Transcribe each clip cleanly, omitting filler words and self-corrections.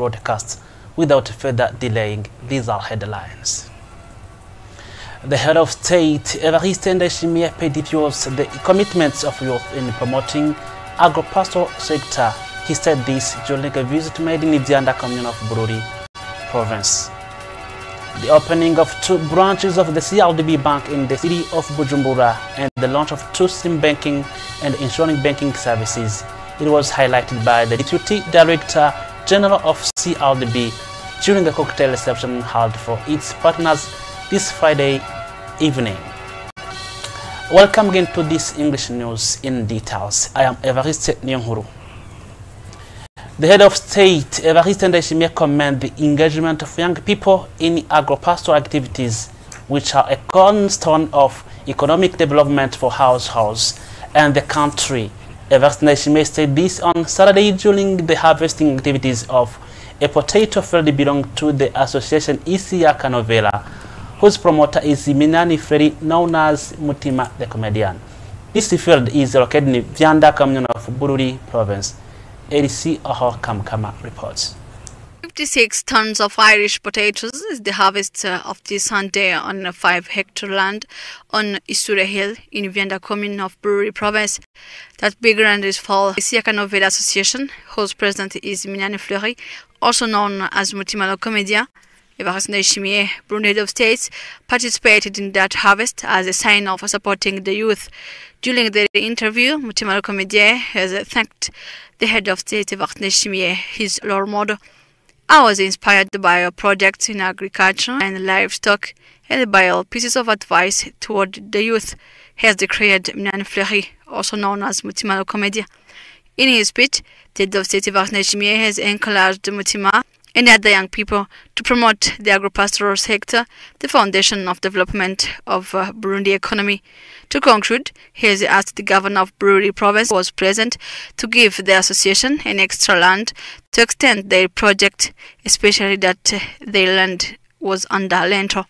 broadcast. Without further delaying, these are headlines. The head of state, Evariste Ndayishimiye, paid tribute to the commitments of youth in promoting agro-pastoral sector. He said this during a visit made in Ibyanda commune of Bururi province. The opening of 2 branches of the CRDB Bank in the city of Bujumbura and the launch of 2 SIM banking and insurance banking services. It was highlighted by the Deputy Director General of CRDB during a cocktail reception held for its partners this Friday evening. Welcome again to this English news in details. I am Evariste Nyonguru. The head of state, Evariste Ndayishimiye, commended the engagement of young people in agro-pastoral activities, which are a cornerstone of economic development for households and the country. Evariste Ndayishimiye said this on Saturday during the harvesting activities of a potato field belonging to the association Isiaka Novela, whose promoter is Minani Freddy, known as Mutima the Comedian. This field is located in Vyanda commune of Bururi province. ADC Ahor Kamkama reports. 56 tons of Irish potatoes is the harvest of this Sunday on a 5-hectare land on Isure Hill in Vyanda commune of Bururi province. That big land is for Isiaka Novela Association, whose president is Minani Fleury, also known as Mutima the Comedian. Evariste Ndayishimiye, Burundi head of state, participated in that harvest as a sign of supporting the youth. During the interview, Mutima the Comedian has thanked the head of state, Evariste Ndayishimiye, his role model. I was inspired by your projects in agriculture and livestock and by your pieces of advice toward the youth, has declared Minani Fleury, also known as Mutima the Comedian. In his speech, the head of state, Evariste Ndayishimiye, has encouraged Mutima and other young people to promote the agro-pastoral sector, the foundation of development of Burundi economy. To conclude, he has asked the governor of Bururi province, who was present, to give the association an extra land to extend their project, especially that their land was under Lento.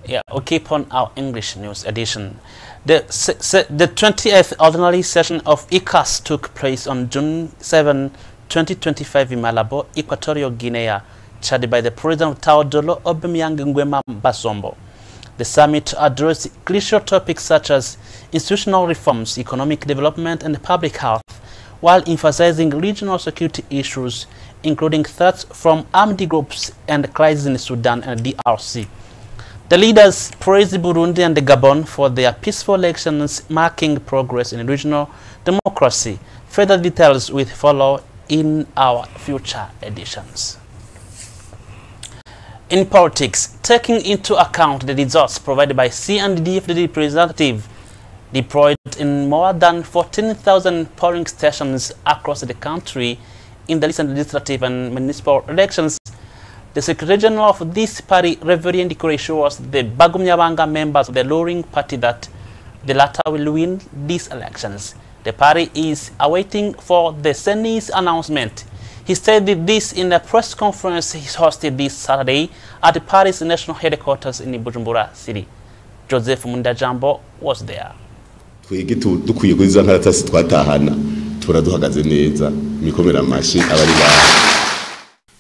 Yeah, we'll keep on our English news edition. The 20th ordinary session of ICAS took place on June 7, 2025 in Malabo, Equatorial Guinea, chaired by the President Teodoro Obiang Nguema Basombo. The summit addressed crucial topics such as institutional reforms, economic development, and public health, while emphasizing regional security issues, including threats from armed groups and crises in Sudan and DRC. The leaders praised Burundi and Gabon for their peaceful elections, marking progress in regional democracy. Further details will follow in our future editions. In politics, taking into account the results provided by CNDD-FDD representative deployed in more than 14,000 polling stations across the country in the recent legislative and municipal elections, the Secretary General of this party, Reverend Ndikuri, assures the Bagumyabanga members of the ruling party that the latter will win these elections. The party is awaiting for the Senate announcement. He said this in a press conference he hosted this Saturday at the party's national headquarters in Bujumbura City. Joseph Mundajambo was there.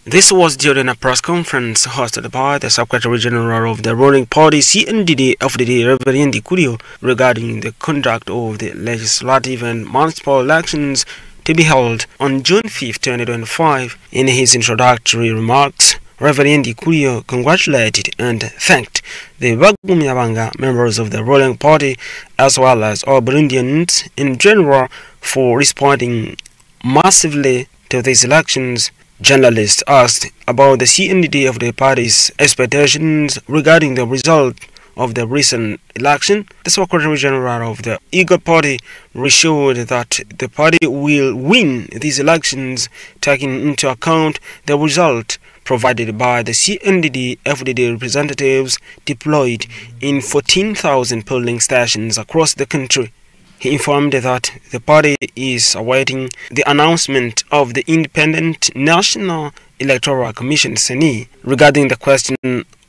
This was during a press conference hosted by the Secretary General of the ruling party CNDD-FDD, Reverend Ndikuri, regarding the conduct of the legislative and municipal elections to be held on June 5, 2025. In his introductory remarks, Reverend Ndikuri congratulated and thanked the Bagumyabanga members of the ruling party as well as all Burundians in general for responding massively to these elections. Journalists asked about the CNDD of the party's expectations regarding the result of the recent election. The Secretary General of the Eagle Party reassured that the party will win these elections, taking into account the result provided by the CNDD-FDD representatives deployed in 14,000 polling stations across the country. He informed that the party is awaiting the announcement of the Independent National Electoral Commission (CENI) regarding the question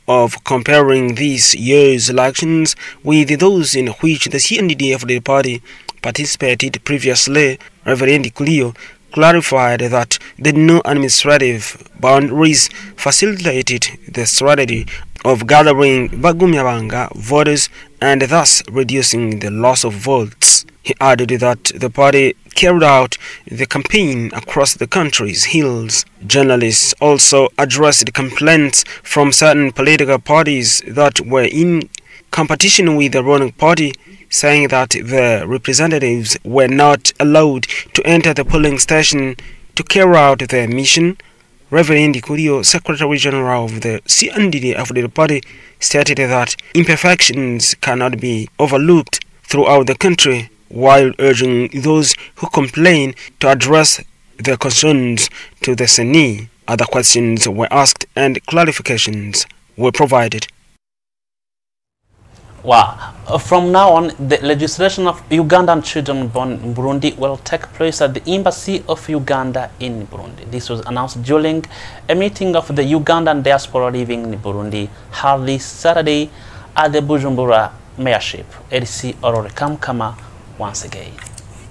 of comparing this year's elections with those in which the CNDD of the party participated previously. Reverend Ndikuri clarified that the new administrative boundaries facilitated the strategy of gathering Bagumyabanga voters and thus reducing the loss of votes. He added that the party carried out the campaign across the country's hills. Journalists also addressed complaints from certain political parties that were in competition with the ruling party, saying that the representatives were not allowed to enter the polling station to carry out their mission. Reverend Kurio, Secretary General of the CNDD of the party, stated that imperfections cannot be overlooked throughout the country, while urging those who complain to address their concerns to the CENI. Other questions were asked and clarifications were provided. Wow. From now on, the legislation of Ugandan children born in Burundi will take place at the Embassy of Uganda in Burundi. This was announced during a meeting of the Ugandan diaspora living in Burundi held this Saturday at the Bujumbura Mayorship. ADC Aurora Kamkama once again.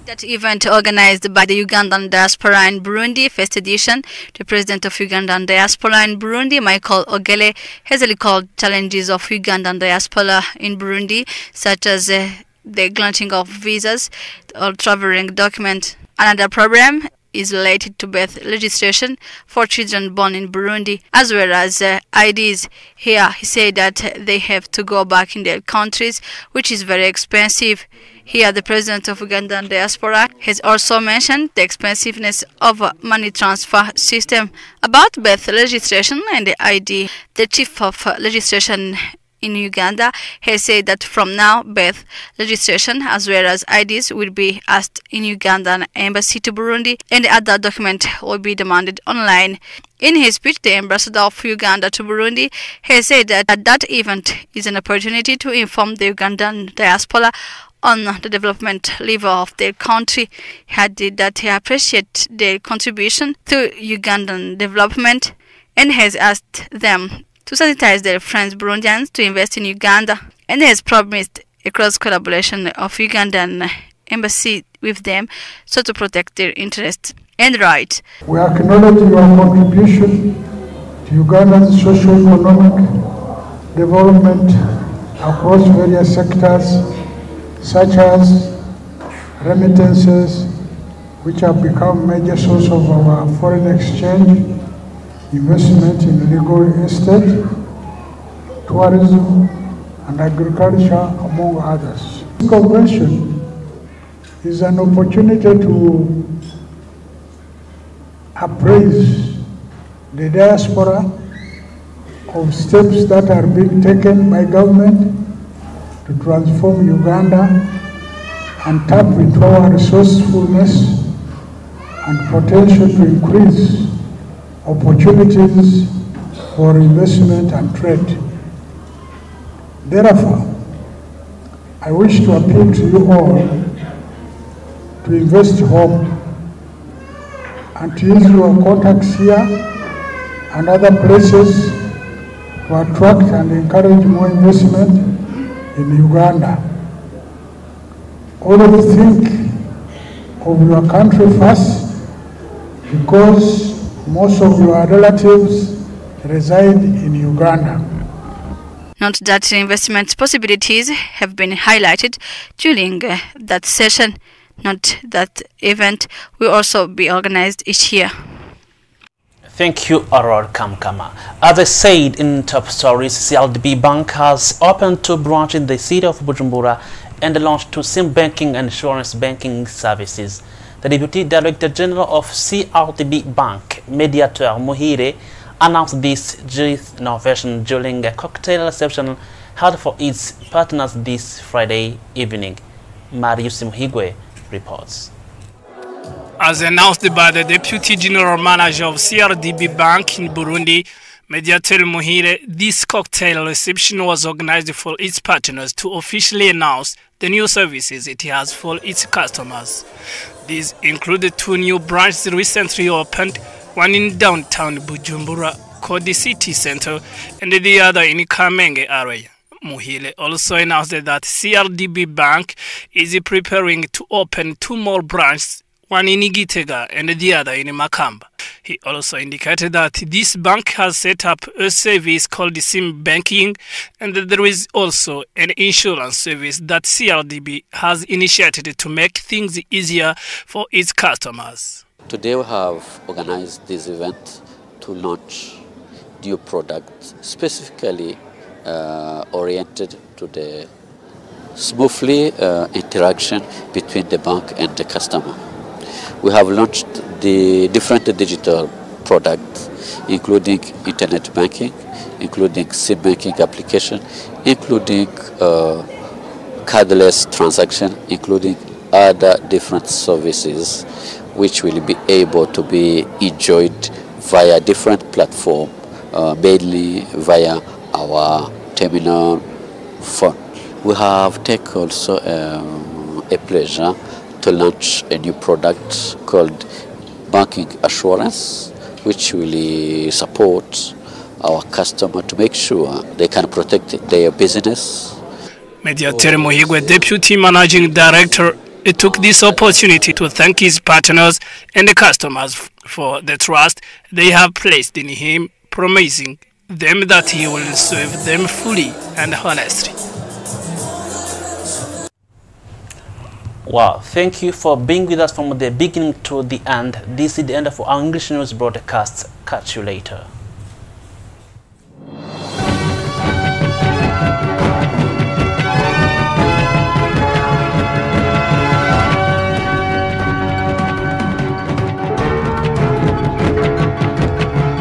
That event organized by the Ugandan diaspora in Burundi, first edition, the president of Ugandan diaspora in Burundi, Michael Ogele, has recalled challenges of Ugandan diaspora in Burundi, such as the granting of visas or traveling documents. Another problem is related to birth registration for children born in Burundi, as well as IDs. Here, he said that they have to go back in their countries, which is very expensive. Here, the president of Ugandan diaspora has also mentioned the expensiveness of a money transfer system. About birth registration and the ID, the chief of registration in Uganda has said that from now, birth registration as well as IDs will be asked in Ugandan embassy to Burundi, and the other document will be demanded online. In his speech, the ambassador of Uganda to Burundi has said that that event is an opportunity to inform the Ugandan diaspora on the development level of their country. He added that he appreciates their contribution to Ugandan development and has asked them to sensitize their friends Burundians to invest in Uganda, and has promised a close collaboration of Ugandan embassy with them so to protect their interests and rights. We acknowledge your contribution to Uganda's socio-economic development across various sectors, such as remittances, which have become a major source of our foreign exchange, investment in real estate, tourism, and agriculture, among others. This convention is an opportunity to appraise the diaspora of steps that are being taken by government to transform Uganda and tap into our resourcefulness and potential to increase opportunities for investment and trade. Therefore, I wish to appeal to you all to invest home and to use your contacts here and other places to attract and encourage more investment in Uganda. All of you think of your country first, because most of your relatives reside in Uganda. Note that investment possibilities have been highlighted during that session. Note that event will also be organized each year. Thank you, Aurora Kamkama. As I said in top stories, CRDB Bank has opened 2 branches in the city of Bujumbura and launched 2 SIM banking and insurance banking services. The Deputy Director General of CRDB Bank, Mediator Muhire, announced this innovation during a cocktail reception held for its partners this Friday evening. Marius Muhigwe reports. As announced by the Deputy General Manager of CRDB Bank in Burundi, Mediator Muhire, this cocktail reception was organized for its partners to officially announce the new services it has for its customers. These included 2 new branches recently opened, one in downtown Bujumbura, called the City Center, and the other in Kamenge area. Muhire also announced that CRDB Bank is preparing to open 2 more branches, one in Gitega and the other in Makamba. He also indicated that this bank has set up a service called SIM banking, and that there is also an insurance service that CRDB has initiated to make things easier for its customers. Today we have organized this event to launch new products specifically oriented to the smoothly interaction between the bank and the customer. We have launched the different digital products, including internet banking, including SIM banking application, including cardless transaction, including other different services which will be able to be enjoyed via different platforms, mainly via our terminal phone. We have taken also a pleasure to launch a new product called Banking Assurance, which will support our customer to make sure they can protect their business. Mediatel Muhigwe, Deputy Managing Director, took this opportunity to thank his partners and the customers for the trust they have placed in him, promising them that he will serve them fully and honestly. Wow, thank you for being with us from the beginning to the end. This is the end of our English news broadcast. Catch you later.